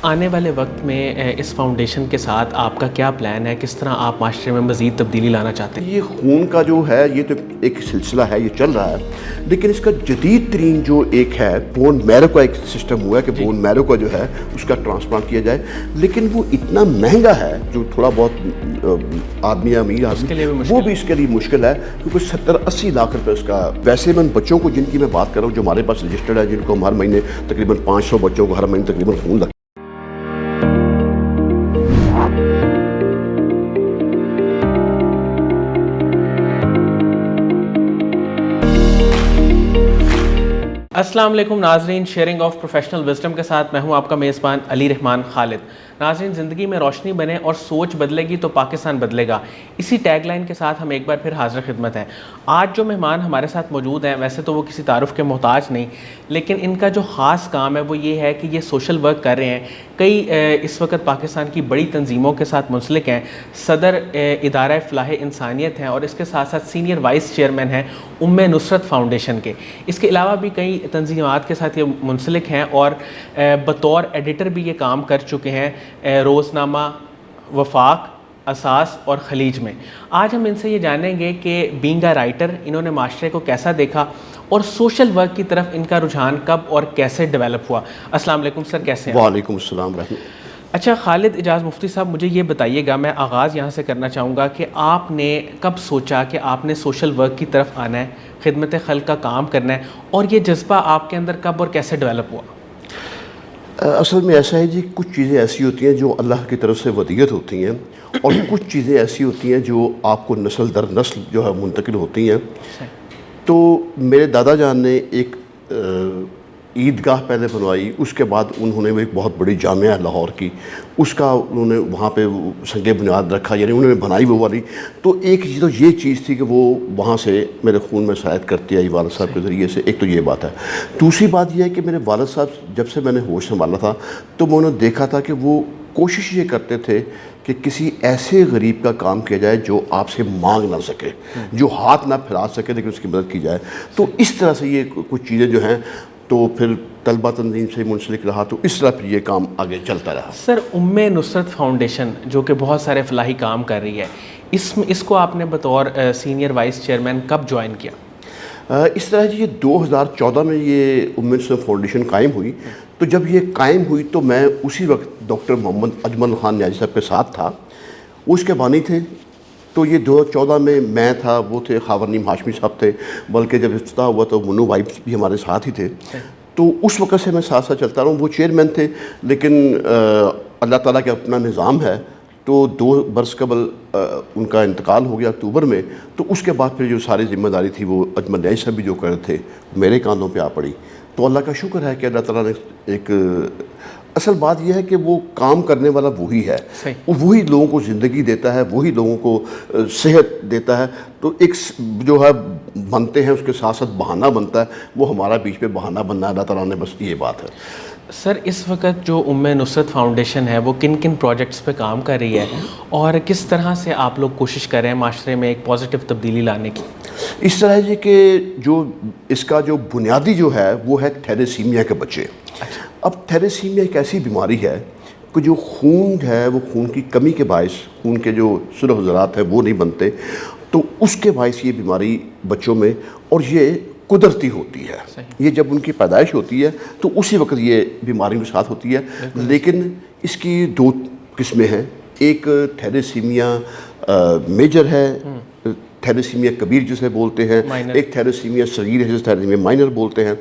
آنے والے وقت میں اس فاؤنڈیشن کے ساتھ آپ کا کیا پلان ہے؟ کس طرح آپ معاشرے میں مزید تبدیلی لانا چاہتے ہیں؟ یہ خون کا جو ہے یہ تو ایک سلسلہ ہے، یہ چل رہا ہے، لیکن اس کا جدید ترین جو ایک ہے بون میرو کا ایک سسٹم ہوا ہے کہ بون میرو کا جو ہے اس کا ٹرانسپلانٹ کیا جائے، لیکن وہ اتنا مہنگا ہے جو تھوڑا بہت آدمی امیر آدمی وہ بھی اس کے لیے مشکل ہے، کیونکہ 70-80 لاکھ روپے اس کا. ویسے میں ان بچوں کو جن کی میں بات کر رہا ہوں جو ہمارے پاس رجسٹرڈ ہے، جن کو ہم ہر مہینے تقریباً 500 بچوں کو ہر مہینے تقریباً خون لگتا ہے. السلام علیکم ناظرین، شیئرنگ آف پروفیشنل وزڈم کے ساتھ میں ہوں آپ کا میزبان علی رحمان خالد. ناظرین، زندگی میں روشنی بنے اور سوچ بدلے گی تو پاکستان بدلے گا، اسی ٹیگ لائن کے ساتھ ہم ایک بار پھر حاضر خدمت ہیں. آج جو مہمان ہمارے ساتھ موجود ہیں ویسے تو وہ کسی تعارف کے محتاج نہیں، لیکن ان کا جو خاص کام ہے وہ یہ ہے کہ یہ سوشل ورک کر رہے ہیں. کئی اس وقت پاکستان کی بڑی تنظیموں کے ساتھ منسلک ہیں. صدر ادارہ فلاح انسانیت ہیں اور اس کے ساتھ ساتھ سینئر وائس چیئرمین ہیں نصرت فاؤنڈیشن کے. اس کے علاوہ بھی کئی تنظیمات کے ساتھ یہ منسلک ہیں اور بطور ایڈیٹر بھی یہ کام کر چکے ہیں روزنامہ وفاق، اساس اور خلیج میں. آج ہم ان سے یہ جانیں گے کہ بینگ اے رائٹر انہوں نے معاشرے کو کیسا دیکھا اور سوشل ورک کی طرف ان کا رجحان کب اور کیسے ڈیولپ ہوا. السلام علیکم سر، کیسے ہیں؟ وعلیکم السلام رحمۃ. اچھا خالد اجاز مفتی صاحب، مجھے یہ بتائیے گا، میں آغاز یہاں سے کرنا چاہوں گا کہ آپ نے کب سوچا کہ آپ نے سوشل ورک کی طرف آنا ہے، خدمت خلق کا کام کرنا ہے، اور یہ جذبہ آپ کے اندر کب اور کیسے ڈیولپ ہوا؟ اصل میں ایسا ہے جی، کچھ چیزیں ایسی ہوتی ہیں جو اللہ کی طرف سے ودیت ہوتی ہیں، اور کچھ چیزیں ایسی ہوتی ہیں جو آپ کو نسل در نسل جو ہے منتقل ہوتی ہیں. تو میرے دادا جان نے ایک عیدگاہ پہلے بنوائی، اس کے بعد انہوں نے ایک بہت بڑی جامعہ لاہور کی، اس کا انہوں نے وہاں پہ سنگ بنیاد رکھا، یعنی انہوں نے بنائی وہ والی. تو ایک تو یہ چیز تھی کہ وہ وہاں سے میرے خون میں سرایت کرتی آئی والد صاحب کے ذریعے سے. ایک تو یہ بات ہے. دوسری بات یہ ہے کہ میرے والد صاحب جب سے میں نے ہوش سنبھالا تھا تو میں انہوں نے دیکھا تھا کہ وہ کوشش یہ کرتے تھے کہ کسی ایسے غریب کا کام کیا جائے جو آپ سے مانگ نہ سکے، جو ہاتھ نہ پھیلا سکے، لیکن اس کی مدد کی جائے. تو اس طرح سے یہ کچھ چیزیں جو ہیں، تو پھر طلبہ تنظیم سے منسلک رہا، تو اس طرح پھر یہ کام آگے چلتا رہا. سر، نصرت فاؤنڈیشن جو کہ بہت سارے فلاحی کام کر رہی ہے، اس کو آپ نے بطور سینئر وائس چیئرمین کب جوائن کیا؟ اس طرح جی، یہ 2014 میں یہ نصرت فاؤنڈیشن قائم ہوئی. تو جب یہ قائم ہوئی تو میں اسی وقت ڈاکٹر محمد اجمل خان نیازی صاحب کے ساتھ تھا، وہ اس کے بانی تھے. تو یہ 2014 میں میں تھا، وہ تھے خاور نعیم ہاشمی صاحب تھے، بلکہ جب افتتاح ہوا تو منو بھائی بھی ہمارے ساتھ ہی تھے. تو اس وقت سے میں ساتھ ساتھ چلتا رہا ہوں. وہ چیئرمین تھے، لیکن اللہ تعالیٰ کا اپنا نظام ہے. تو 2 برس قبل ان کا انتقال ہو گیا اکتوبر میں. تو اس کے بعد پھر جو ساری ذمہ داری تھی وہ اجمل نیازی صاحب بھی جو کر رہے تھے میرے کاندھوں پہ آ پڑی. تو اللہ کا شکر ہے کہ اللہ تعالیٰ نے ایک اصل بات یہ ہے کہ وہ کام کرنے والا وہی ہے، وہی لوگوں کو زندگی دیتا ہے، وہی لوگوں کو صحت دیتا ہے. تو ایک جو ہے بنتے ہیں، اس کے ساتھ ساتھ بہانہ بنتا ہے، وہ ہمارا بیچ پہ بہانہ بننا ہے. اللہ تعالیٰ نے بس یہ بات ہے. سر، اس وقت جو نصرت فاؤنڈیشن ہے وہ کن کن پروجیکٹس پہ کام کر رہی ہے اور کس طرح سے آپ لوگ کوشش کر رہے ہیں معاشرے میں ایک پازیٹیو تبدیلی لانے کی؟ اس طرح ہے کہ جو اس کا جو بنیادی جو ہے وہ ہے تھیلیسیمیا کے بچے. اب تھیلیسیمیا ایک ایسی بیماری ہے کہ جو خون ہے، وہ خون کی کمی کے باعث خون کے جو سرخ ذرات ہیں وہ نہیں بنتے، تو اس کے باعث یہ بیماری بچوں میں، اور یہ قدرتی ہوتی ہے. یہ جب ان کی پیدائش ہوتی ہے تو اسی وقت یہ بیماری کے ساتھ ہوتی ہے. لیکن اس کی 2 قسمیں ہیں. ایک تھیلیسیمیا میجر ہے، تھیلیسیمیا کبیر جسے بولتے ہیں، ایک تھیلیسیمیا صغیر ہے جسے تھیلیسیمیا مائنر بولتے ہیں.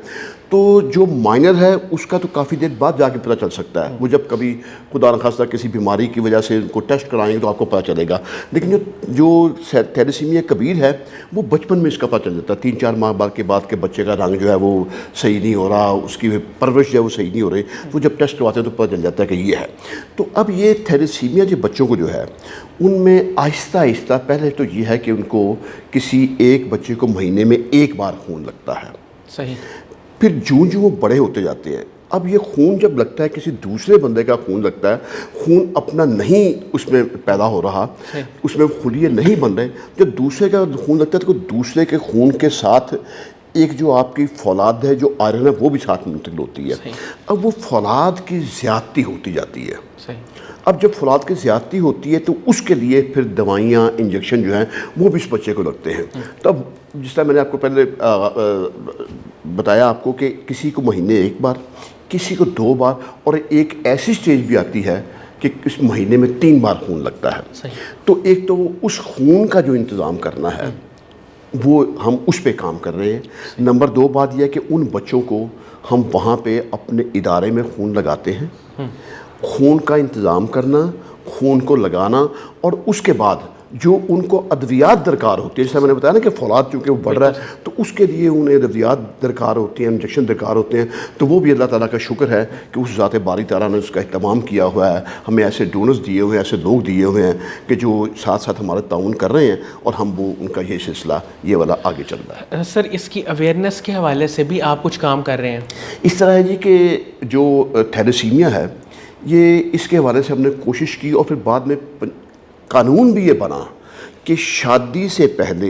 تو جو مائنر ہے اس کا تو کافی دیر بعد جا کے پتہ چل سکتا ہے. وہ جب کبھی خدا نخواستہ کسی بیماری کی وجہ سے ان کو ٹیسٹ کرائیں گے تو آپ کو پتہ چلے گا. لیکن جو تھیلیسیمیا کبیر ہے وہ بچپن میں اس کا پتہ چل جاتا ہے. 3-4 ماہ بعد کے بعد کے بچے کا رنگ جو ہے وہ صحیح نہیں ہو رہا، اس کی پرورش جو ہے وہ صحیح نہیں ہو رہی. وہ جب ٹیسٹ کرواتے ہیں تو پتہ چل جاتا ہے کہ یہ ہے. تو اب یہ تھیلیسیمیا جو بچوں کو جو ہے ان میں آہستہ آہستہ، پہلے تو یہ ہے کہ ان کو کسی ایک بچے کو مہینے میں 1 بار خون لگتا ہے. صحیح. پھر جو وہ بڑے ہوتے جاتے ہیں، اب یہ خون جب لگتا ہے، کسی دوسرے بندے کا خون لگتا ہے، خون اپنا نہیں اس میں پیدا ہو رہا، اس میں خلیے نہیں بن رہے. جب دوسرے کا خون لگتا ہے تو دوسرے کے خون کے ساتھ ایک جو آپ کی فولاد ہے جو آئرن ہے وہ بھی ساتھ منتقل ہوتی ہے. اب وہ فولاد کی زیادتی ہوتی جاتی ہے. اب جب فولاد کی زیادتی ہوتی ہے تو اس کے لیے پھر دوائیاں انجیکشن جو ہیں وہ بھی اس بچے کو لگتے ہیں. تو اب جس طرح میں نے آپ کو پہلے بتایا آپ کو کہ کسی کو مہینے ایک بار, کسی کو 2 بار, اور ایک ایسی سٹیج بھی آتی ہے کہ اس مہینے میں 3 بار خون لگتا ہے. تو ایک تو اس خون کا جو انتظام کرنا ہے وہ ہم اس پہ کام کر رہے ہیں. نمبر 2 بات یہ ہے کہ ان بچوں کو ہم وہاں پہ اپنے ادارے میں خون لگاتے ہیں. خون کا انتظام کرنا, خون کو لگانا, اور اس کے بعد جو ان کو ادویات درکار ہوتی ہے, جیسے میں نے بتایا نا کہ فولاد چونکہ وہ بڑھ رہا ہے تو اس کے لیے انہیں ادویات درکار ہوتی ہیں, انجیکشن درکار ہوتے ہیں. تو وہ بھی اللہ تعالیٰ کا شکر ہے کہ اس ذات باری تعالیٰ نے اس کا اہتمام کیا ہوا ہے. ہمیں ایسے ڈونرز دیے ہوئے ہیں, ایسے لوگ دیے ہوئے ہیں کہ جو ساتھ ساتھ ہمارا تعاون کر رہے ہیں, اور ہم وہ ان کا یہ سلسلہ یہ والا آگے چل رہا ہے. سر اس کی اویئرنیس کے حوالے سے بھی آپ کچھ کام کر رہے ہیں؟ اس طرح ہے جی کہ جو تھیلیسیمیا ہے یہ اس کے حوالے سے ہم نے کوشش کی, اور پھر بعد میں قانون بھی یہ بنا کہ شادی سے پہلے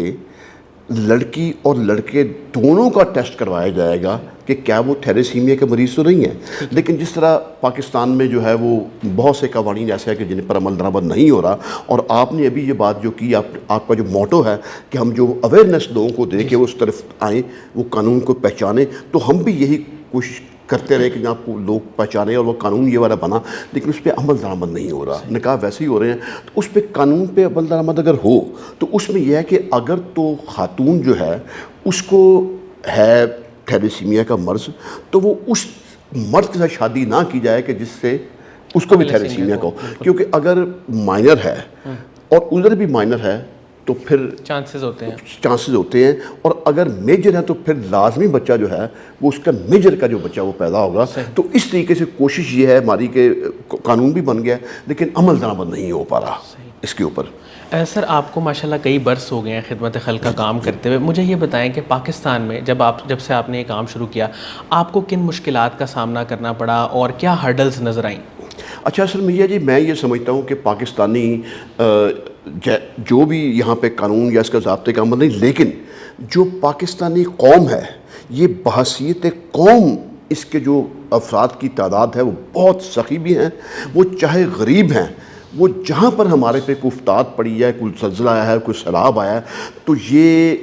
لڑکی اور لڑکے دونوں کا ٹیسٹ کروایا جائے گا کہ کیا وہ تھیلیسیمیا کے مریض تو نہیں ہیں. لیکن جس طرح پاکستان میں جو ہے وہ بہت سے قوانین ایسے ہیں کہ جن پر عمل درآمد نہیں ہو رہا, اور آپ نے ابھی یہ بات جو کی, آپ کا جو موٹو ہے کہ ہم جو اویئرنیس لوگوں کو دیں کہ وہ اس طرف آئیں, وہ قانون کو پہچانیں, تو ہم بھی یہی کوشش کرتے رہے کہ آپ کو لوگ پہچانے, اور وہ قانون یہ والا بنا, لیکن اس پہ عمل درآمد نہیں ہو رہا. نکاح ویسے ہی ہو رہے ہیں. تو اس پہ قانون پہ عمل درآمد اگر ہو تو اس میں یہ ہے کہ اگر تو خاتون جو ہے اس کو ہے تھیلیسیمیا کا مرض, تو وہ اس مرد کے ساتھ شادی نہ کی جائے کہ جس سے اس کو بھی تھیلیسیمیا کا ہو. کیونکہ اگر مائنر ہے اور ادھر بھی مائنر ہے تو پھر چانسز ہوتے ہیں, اور اگر میجر ہے تو پھر لازمی بچہ جو ہے وہ اس کا میجر کا جو بچہ وہ پیدا ہوگا. تو اس طریقے سے کوشش یہ ہے ہماری کہ قانون بھی بن گیا لیکن عمل درآمد نہیں ہو پا رہا اس کے اوپر. سر آپ کو ماشاءاللہ کئی برس ہو گئے ہیں خدمت خلق کا کام کرتے ہوئے. مجھے یہ بتائیں کہ پاکستان میں جب سے آپ نے یہ کام شروع کیا, آپ کو کن مشکلات کا سامنا کرنا پڑا اور کیا ہرڈلز نظر آئیں؟ اچھا سر میاں جی, میں یہ سمجھتا ہوں کہ پاکستانی جو بھی یہاں پہ قانون یا اس کا ضابطے کا عمل نہیں, لیکن جو پاکستانی قوم ہے یہ بحیثیت قوم اس کے جو افراد کی تعداد ہے وہ بہت سخی بھی ہیں. وہ چاہے غریب ہیں, وہ جہاں پر ہمارے پہ کوئی افتاد پڑی ہے, کوئی زلزلہ آیا ہے, کوئی سیلاب آیا ہے, تو یہ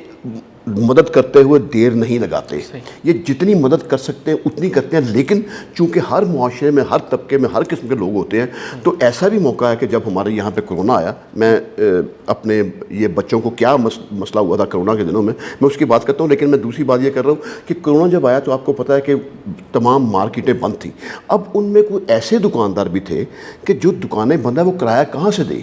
مدد کرتے ہوئے دیر نہیں لگاتے. یہ جتنی مدد کر سکتے ہیں اتنی کرتے ہیں. لیکن چونکہ ہر معاشرے میں, ہر طبقے میں, ہر قسم کے لوگ ہوتے ہیں, تو ایسا بھی موقع ہے کہ جب ہمارے یہاں پہ کرونا آیا, میں اپنے یہ بچوں کو کیا مسئلہ ہوا تھا کرونا کے دنوں میں اس کی بات کرتا ہوں. لیکن میں دوسری بات یہ کر رہا ہوں کہ کرونا جب آیا تو آپ کو پتہ ہے کہ تمام مارکیٹیں بند تھیں. اب ان میں کوئی ایسے دکاندار بھی تھے کہ جو دکانیں بند ہیں وہ کرایہ کہاں سے دیں.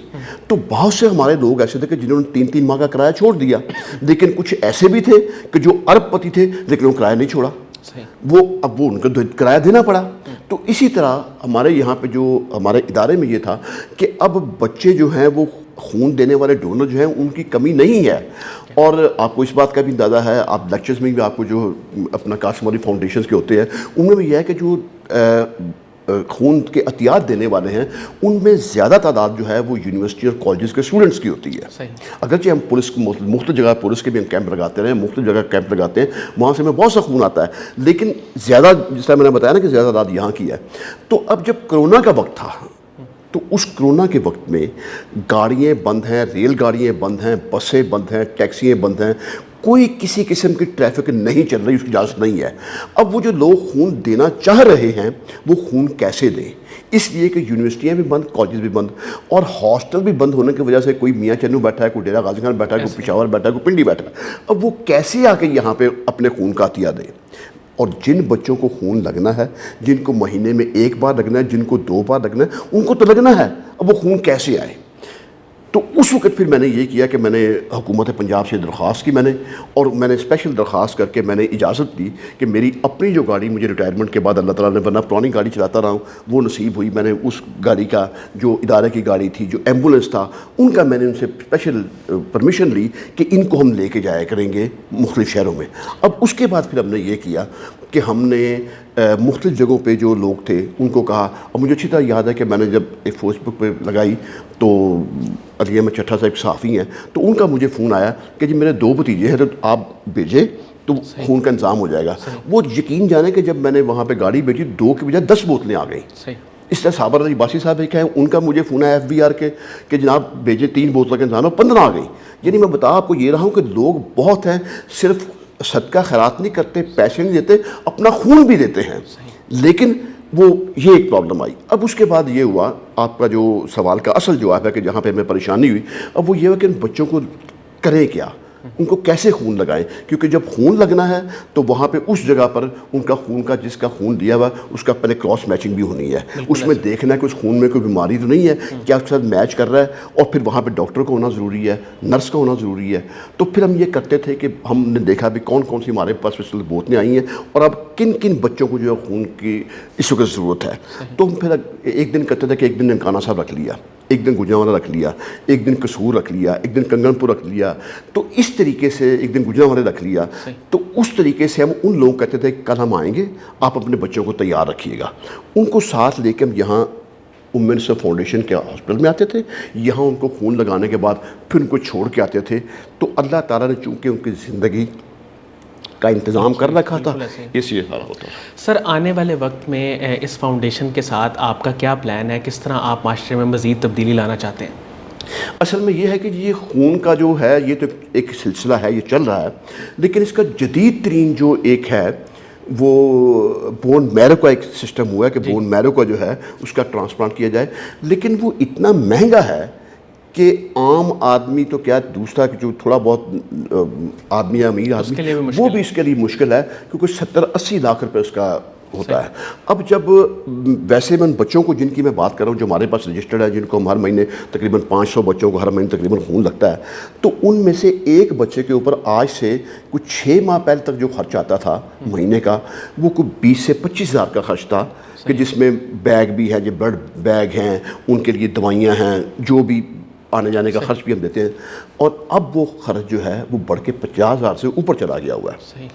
تو بہت سے ہمارے لوگ ایسے تھے کہ جنہوں نے 3 ماہ کا کرایہ چھوڑ دیا. لیکن کچھ ایسے بھی تھے کہ جو ارب پتی تھے لیکن وہ کرایہ نہیں چھوڑا, اب وہ ان کو کرایہ دینا پڑا. تو اسی طرح ہمارے یہاں پہ جو ہمارے ادارے میں یہ تھا کہ اب بچے جو ہیں وہ خون دینے والے ڈونر جو ہیں ان کی کمی نہیں ہے. اور آپ کو اس بات کا بھی اندازہ ہے, آپ لیکچرز میں بھی آپ کو جو اپنا قاسم علی فاؤنڈیشنز کے ہوتے ہیں ان میں بھی یہ ہے کہ جو خون کے عطیات دینے والے ہیں ان میں زیادہ تعداد جو ہے وہ یونیورسٹی اور کالجز کے اسٹوڈنٹس کی ہوتی ہے. اگرچہ ہم پولیس مختلف جگہ پولیس کے بھی ہم کیمپ لگاتے رہے, مختلف جگہ کیمپ لگاتے ہیں, وہاں سے ہمیں بہت سا خون آتا ہے, لیکن زیادہ جس طرح میں نے بتایا نا کہ زیادہ تعداد یہاں کی ہے. تو اب جب کرونا کا وقت تھا تو اس کرونا کے وقت میں گاڑیاں بند ہیں, ریل گاڑیاں بند ہیں, بسیں بند ہیں, ٹیکسیاں بند ہیں, کوئی کسی قسم کی ٹریفک نہیں چل رہی, اس کی اجازت نہیں ہے. اب وہ جو لوگ خون دینا چاہ رہے ہیں وہ خون کیسے دیں؟ اس لیے کہ یونیورسٹیاں بھی بند, کالجز بھی بند, اور ہاسٹل بھی بند ہونے کی وجہ سے کوئی میاں چنو بیٹھا ہے, کوئی ڈیرہ غازی خان بیٹھا ہے, کوئی پشاور بیٹھا ہے, کوئی پنڈی بیٹھا ہے. اب وہ کیسے آ کے یہاں پہ اپنے خون کا عطیہ دیں؟ اور جن بچوں کو خون لگنا ہے, جن کو مہینے میں 1 بار لگنا ہے, جن کو 2 بار لگنا ہے, ان کو تو لگنا ہے. اب وہ خون کیسے آئے؟ تو اس وقت پھر میں نے یہ کیا کہ میں نے حکومت پنجاب سے درخواست کی, اور میں نے اسپیشل درخواست کر کے میں نے اجازت دی کہ میری اپنی جو گاڑی مجھے ریٹائرمنٹ کے بعد اللہ تعالیٰ نے, ورنہ پرانی گاڑی چلاتا رہا ہوں, وہ نصیب ہوئی. میں نے اس گاڑی کا جو ادارے کی گاڑی تھی, جو ایمبولینس تھا, ان کا میں نے ان سے اسپیشل پرمیشن لی کہ ان کو ہم لے کے جایا کریں گے مختلف شہروں میں. اب اس کے بعد پھر ہم نے یہ کیا کہ ہم نے مختلف جگہوں پہ جو لوگ تھے ان کو کہا, اور مجھے اچھی طرح یاد ہے کہ میں نے جب ایک فیس بک پہ لگائی تو علی احمد چٹھا صاحب صحافی ہیں, تو ان کا مجھے فون آیا کہ جی میرے 2 بھتیجے ہیں, تو آپ بھیجیں تو خون کا انتظام ہو جائے گا. وہ یقین جانے کہ جب میں نے وہاں پہ گاڑی بھیجی 2 کے بجائے 10 بوتلیں آ گئیں. اس طرح صابر علی باسی صاحب ایک ہیں, ان کا مجھے فون ہے FBR کے کہ جناب بھیجے 3 بوتلوں کے انتظام 15 آ گئی. یعنی میں بتا آپ کو یہ رہا ہوں کہ لوگ بہت ہیں, صرف صدقہ خیرات نہیں کرتے, پیسے نہیں دیتے, اپنا خون بھی دیتے ہیں. لیکن وہ یہ ایک پرابلم آئی. اب اس کے بعد یہ ہوا, آپ کا جو سوال کا اصل جواب ہے کہ جہاں پہ ہمیں پریشانی ہوئی, اب وہ یہ ہوا کہ ان بچوں کو کریں کیا, ان کو کیسے خون لگائیں, کیونکہ جب خون لگنا ہے تو وہاں پہ اس جگہ پر ان کا خون کا جس کا خون دیا ہوا اس کا پہلے کراس میچنگ بھی ہونی ہے. اس میں دیکھنا ہے کہ اس خون میں کوئی بیماری تو نہیں ہے, کیا اس کے ساتھ میچ کر رہا ہے, اور پھر وہاں پہ ڈاکٹر کا ہونا ضروری ہے, نرس کا ہونا ضروری ہے. تو پھر ہم یہ کرتے تھے کہ ہم نے دیکھا بھی کون کون سی ہمارے پاس اسپیشل بوتلیں آئی ہیں اور اب کن کن بچوں کو جو ہے خون کی اس وقت ضرورت ہے. تو ہم پھر ایک دن کرتے تھے کہ ایک دن ننکانہ صاحب رکھ لیا, ایک دن گجرانوالہ رکھ لیا, ایک دن قصور رکھ لیا, ایک دن کنگن پور رکھ لیا. تو اس طریقے سے ایک دن گجرانوالہ رکھ لیا. تو اس طریقے سے ہم ان لوگوں کہتے تھے کہ کل ہم آئیں گے, آپ اپنے بچوں کو تیار رکھیے گا. ان کو ساتھ لے کے ہم یہاں نصرت فاؤنڈیشن کے ہاسپٹل میں آتے تھے, یہاں ان کو خون لگانے کے بعد پھر ان کو چھوڑ کے آتے تھے. تو اللہ تعالیٰ نے چونکہ ان کی زندگی کا انتظام کر رکھا تھا, اس لیے سارا ہوتا. سر آنے والے وقت میں اس فاؤنڈیشن کے ساتھ آپ کا کیا پلان ہے, کس طرح آپ معاشرے میں مزید تبدیلی لانا چاہتے ہیں؟ اصل میں یہ ہے کہ یہ خون کا جو ہے یہ تو ایک سلسلہ ہے, یہ چل رہا ہے, لیکن اس کا جدید ترین جو ایک ہے وہ بون میرو کا ایک سسٹم ہوا ہے کہ بون میرو کا جو ہے اس کا ٹرانسپلانٹ کیا جائے. لیکن وہ اتنا مہنگا ہے کہ عام آدمی تو کیا, دوسرا جو تھوڑا بہت آدمی امیر آدمی وہ بھی اس کے لیے مشکل ہے, کیونکہ 70-80 لاکھ روپے اس کا ہوتا ہے. اب جب ویسے میں ان بچوں کو جن کی میں بات کر رہا ہوں جو ہمارے پاس رجسٹرڈ ہے, جن کو ہم ہر مہینے تقریباً 500 بچوں کو ہر مہینے تقریباً خون لگتا ہے, تو ان میں سے ایک بچے کے اوپر آج سے کچھ 6 ماہ پہلے تک جو خرچ آتا تھا مہینے کا, وہ کوئی 20 سے 25 ہزار کا خرچ تھا, کہ جس میں بیگ بھی ہے, جو بلڈ بیگ ہیں, ان کے لیے دوائیاں ہیں, جو بھی آنے جانے کا خرچ بھی ہم دیتے ہیں. اور اب وہ خرچ جو ہے وہ بڑھ کے 50,000 سے اوپر چلا گیا ہوا ہے.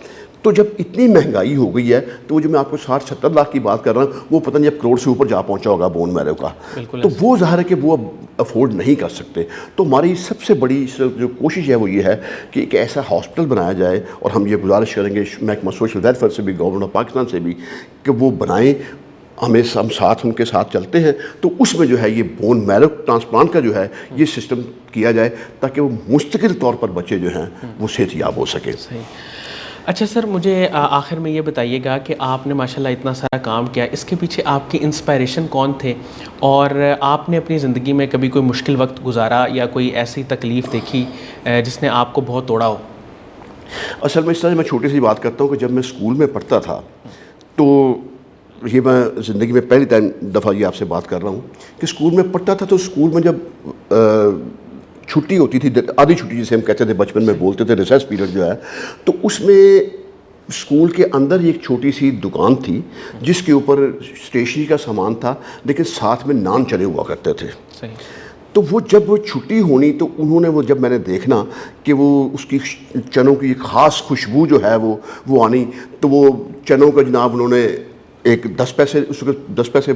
تو جب اتنی مہنگائی ہو گئی ہے تو وہ جو میں آپ کو 60-70 لاکھ کی بات کر رہا ہوں, وہ پتہ نہیں اب کروڑ سے اوپر جا پہنچا ہوگا بون میرو کا. تو وہ ظاہر ہے کہ وہ اب افورڈ نہیں کر سکتے. تو ہماری سب سے بڑی جو کوشش ہے وہ یہ ہے کہ ایک ایسا ہاسپٹل بنایا جائے, اور ہم یہ گزارش کریں گے محکمہ سوشل ویلفیئر سے بھی, گورنمنٹ آف پاکستان سے بھی, کہ وہ بنائیں. ہم ساتھ ان کے ساتھ چلتے ہیں. تو اس میں جو ہے یہ بون میرو ٹرانسپلانٹ کا جو ہے یہ سسٹم کیا جائے, تاکہ وہ مستقل طور پر بچے جو ہیں وہ صحت یاب ہو سکیں. اچھا سر, مجھے آخر میں یہ بتائیے گا کہ آپ نے ماشاءاللہ اتنا سارا کام کیا, اس کے پیچھے آپ کی انسپائریشن کون تھے, اور آپ نے اپنی زندگی میں کبھی کوئی مشکل وقت گزارا یا کوئی ایسی تکلیف دیکھی جس نے آپ کو بہت توڑا ہو؟ اصل میں اس طرح میں چھوٹی سی بات کرتا ہوں کہ جب میں اسکول میں پڑھتا تھا, تو یہ میں زندگی میں پہلی دفعہ یہ آپ سے بات کر رہا ہوں کہ اسکول میں پڑھتا تھا. تو اسکول میں جب چھٹی ہوتی تھی, آدھی چھٹی جسے ہم کہتے تھے بچپن میں بولتے تھے, ریسیس پیریڈ جو ہے, تو اس میں اسکول کے اندر ایک چھوٹی سی دکان تھی جس کے اوپر اسٹیشنری کا سامان تھا, لیکن ساتھ میں نان چنے ہوا کرتے تھے. تو وہ جب وہ چھٹی ہونی تو انہوں نے, وہ جب میں نے دیکھنا کہ وہ اس کی چنوں کی خاص خوشبو جو ہے وہ آنی, تو وہ چنوں کا جناب انہوں نے ایک 10 پیسے, اس وقت 10 پیسے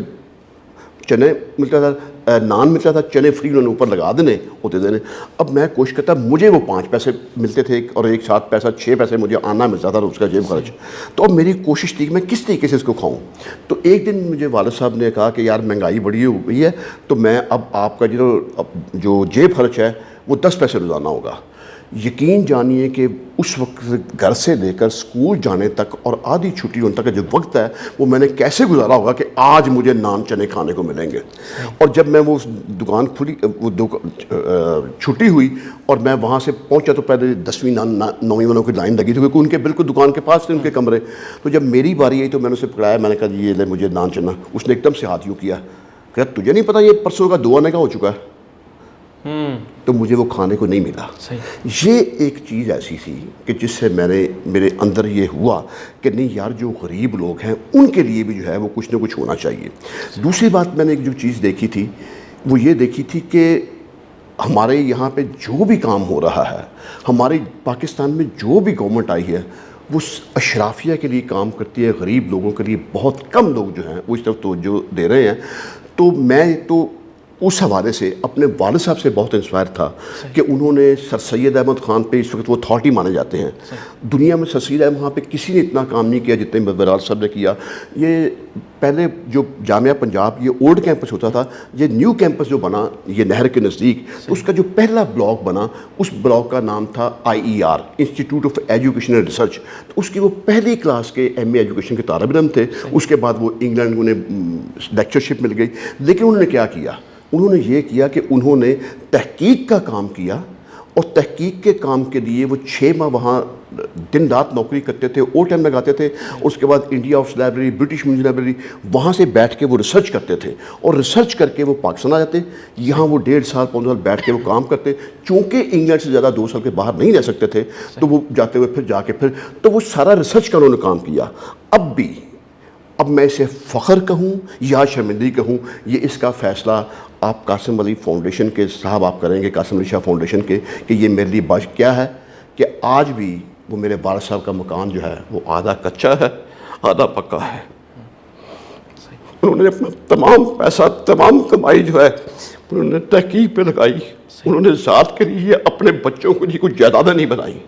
چنے ملتا تھا, نان ملتا تھا, چنے فری انہوں نے اوپر لگا دینے ہوتے دینے. اب میں کوشش کرتا, مجھے وہ 5 پیسے ملتے تھے اور ایک 7 پیسہ 6 پیسے مجھے آنا ملتا تھا اس کا جیب خرچ. تو اب میری کوشش تھی کہ میں کس طریقے سے اس کو کھاؤں. تو ایک دن مجھے والد صاحب نے کہا کہ یار مہنگائی بڑی ہو گئی ہے, تو میں اب آپ کا جو جیب خرچ ہے وہ 10 پیسے روزانہ ہوگا. یقین جانیے کہ اس وقت گھر سے لے کر اسکول جانے تک اور آدھی چھٹی ہونے تک کا جو وقت ہے وہ میں نے کیسے گزارا ہوگا کہ آج مجھے نان چنے کھانے کو ملیں گے. اور جب میں وہ دکان کھلی, وہ چھٹی ہوئی اور میں وہاں سے پہنچا تو پہلے 10ویں 9ویں والوں کی لائن لگی تھی, کیونکہ ان کے بالکل دکان کے پاس تھے ان کے کمرے. تو جب میری باری آئی تو میں نے اسے پکڑایا, میں نے کہا یہ لے مجھے نان چنا. اس نے ایک دم سے ہاتھ یوں کیا, کہ تجھے نہیں پتا یہ پرسوں کا 2 آنے کا ہو چکا ہے. تو مجھے وہ کھانے کو نہیں ملا. یہ ایک چیز ایسی تھی کہ جس سے میرے اندر یہ ہوا کہ نہیں یار, جو غریب لوگ ہیں ان کے لیے بھی جو ہے وہ کچھ نہ کچھ ہونا چاہیے. دوسری بات میں نے ایک جو چیز دیکھی تھی وہ یہ دیکھی تھی کہ ہمارے یہاں پہ جو بھی کام ہو رہا ہے, ہمارے پاکستان میں جو بھی گورنمنٹ آئی ہے وہ اشرافیہ کے لیے کام کرتی ہے, غریب لوگوں کے لیے بہت کم لوگ جو ہیں وہ اس طرف توجہ دے رہے ہیں. تو میں تو اس حوالے سے اپنے والد صاحب سے بہت انسپائر تھا کہ انہوں نے سر سید احمد خان پہ اس وقت وہ اتھارٹی مانے جاتے ہیں دنیا میں. سر سید احمد خان پہ کسی نے اتنا کام نہیں کیا جتنے ویرال صاحب نے کیا. یہ پہلے جو جامعہ پنجاب یہ اولڈ کیمپس ہوتا تھا, یہ نیو کیمپس جو بنا یہ نہر کے نزدیک, اس کا جو پہلا بلاک بنا اس بلاک کا نام تھا IER, institute of education and research. تو اس کی وہ پہلی کلاس کے ایم اے ایجوکیشن کے طالب علم تھے. اس کے بعد وہ انگلینڈ انہیں لیکچرشپ مل گئی. لیکن انہوں نے کیا کیا, انہوں نے یہ کیا کہ انہوں نے تحقیق کا کام کیا, اور تحقیق کے کام کے لیے وہ 6 ماہ وہاں دن رات نوکری کرتے تھے, اوور ٹائم لگاتے تھے. اس کے بعد India house library, British museum library, وہاں سے بیٹھ کے وہ ریسرچ کرتے تھے, اور ریسرچ کر کے وہ پاکستان آ جاتے. یہاں وہ 1.5 سال 15 سال بیٹھ کے وہ کام کرتے. چونکہ انگلینڈ سے زیادہ 2 سال کے باہر نہیں رہ سکتے تھے, تو وہ جاتے ہوئے پھر جا کے تو وہ سارا ریسرچ کا انہوں نے کام کیا. اب میں اسے فخر کہوں یا شرمندگی کہوں, یہ اس کا فیصلہ آپ قاسم علی فاؤنڈیشن کے صاحب آپ کریں گے, قاسم علی شاہ فاؤنڈیشن کے, کہ یہ میرے لیے باعث کیا ہے کہ آج بھی وہ میرے والد صاحب کا مکان جو ہے وہ آدھا کچا ہے آدھا پکا ہے. انہوں نے اپنا تمام پیسہ, تمام کمائی جو ہے انہوں نے تحقیق پہ لگائی. انہوں نے ذات کے لیے اپنے بچوں کو کچھ جائیدادیں نہیں بنائی.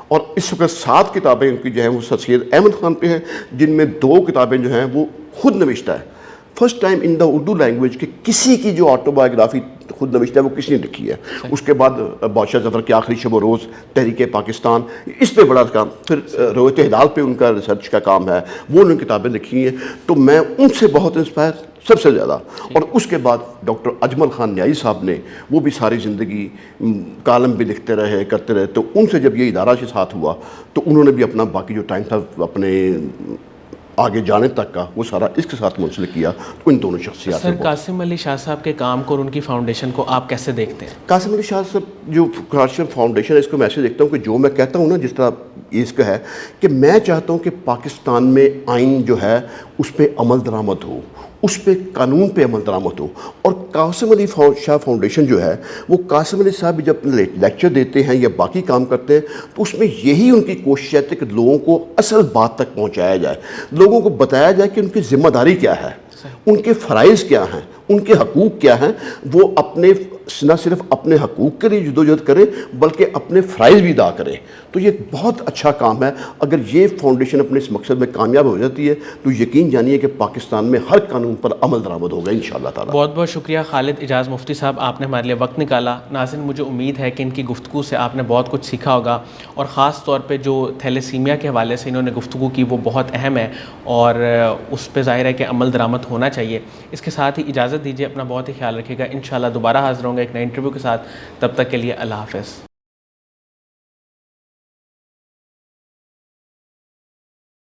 اور اس وقت 7 کتابیں ان کی جو ہیں وہ سر سید احمد خان پہ ہیں, جن میں 2 کتابیں جو ہیں وہ خود نوشتہ ہے. فرسٹ ٹائم ان دا اردو لینگویج کہ کسی کی جو آٹو بایوگرافی خود نوشتہ ہے وہ کسی نے لکھی ہے. اس کے بعد بادشاہ ظفر کی آخری شب و روز, تحریک پاکستان, اس پہ بڑا کام. پھر رویت ہلال پہ ان کا ریسرچ کا کام ہے, وہ انہوں نے کتابیں لکھی ہیں. تو میں ان سے بہت انسپائر سب سے زیادہ. اور اس کے بعد ڈاکٹر اجمل خان نیائی صاحب نے, وہ بھی ساری زندگی کالم بھی لکھتے رہے, کرتے رہے. تو ان سے جب یہ ادارہ سے ساتھ ہوا تو انہوں نے بھی اپنا باقی جو ٹائم تھا اپنے آگے جانے تک کا وہ سارا اس کے ساتھ منسلک کیا. تو ان دونوں شخصیات سر, قاسم علی شاہ صاحب کے کام کو اور ان کی فاؤنڈیشن کو آپ کیسے دیکھتے ہیں؟ قاسم علی شاہ صاحب جو قاسم فاؤنڈیشن ہے, اس کو میں ایسے دیکھتا ہوں کہ جو میں کہتا ہوں نا, جس طرح اس کا ہے کہ میں چاہتا ہوں کہ پاکستان میں آئین جو ہے اس پہ عمل درآمد ہو, اس پہ قانون پہ عمل درآمد ہو. اور قاسم علی شاہ فاؤنڈیشن جو ہے وہ قاسم علی صاحب جب لیکچر دیتے ہیں یا باقی کام کرتے ہیں تو اس میں یہی ان کی کوشش ہے کہ لوگوں کو اصل بات تک پہنچایا جائے, لوگوں کو بتایا جائے کہ ان کی ذمہ داری کیا ہے, ان کے فرائض کیا ہیں, ان کے حقوق کیا ہیں. وہ اپنے نہ صرف اپنے حقوق کے لیے جدوجہد کریں بلکہ اپنے فرائض بھی ادا کریں. تو یہ بہت اچھا کام ہے. اگر یہ فاؤنڈیشن اپنے اس مقصد میں کامیاب ہو جاتی ہے تو یقین جانیے کہ پاکستان میں ہر قانون پر عمل درآمد ہوگا انشاءاللہ تعالی. بہت بہت شکریہ خالد اجاز مفتی صاحب, آپ نے ہمارے لیے وقت نکالا. ناظرین, مجھے امید ہے کہ ان کی گفتگو سے آپ نے بہت کچھ سیکھا ہوگا, اور خاص طور پہ جو تھیلیسیمیا کے حوالے سے انہوں نے گفتگو کی وہ بہت اہم ہے, اور اس پہ ظاہر ہے کہ عمل درآمد ہونا چاہیے. اس کے ساتھ ہی اجازت دیجیے, اپنا بہت ہی خیال رکھیے گا. انشاءاللہ دوبارہ حاضر ہوں گے ایک نئے انٹرویو کے ساتھ. تب تک کے لیے اللہ حافظ.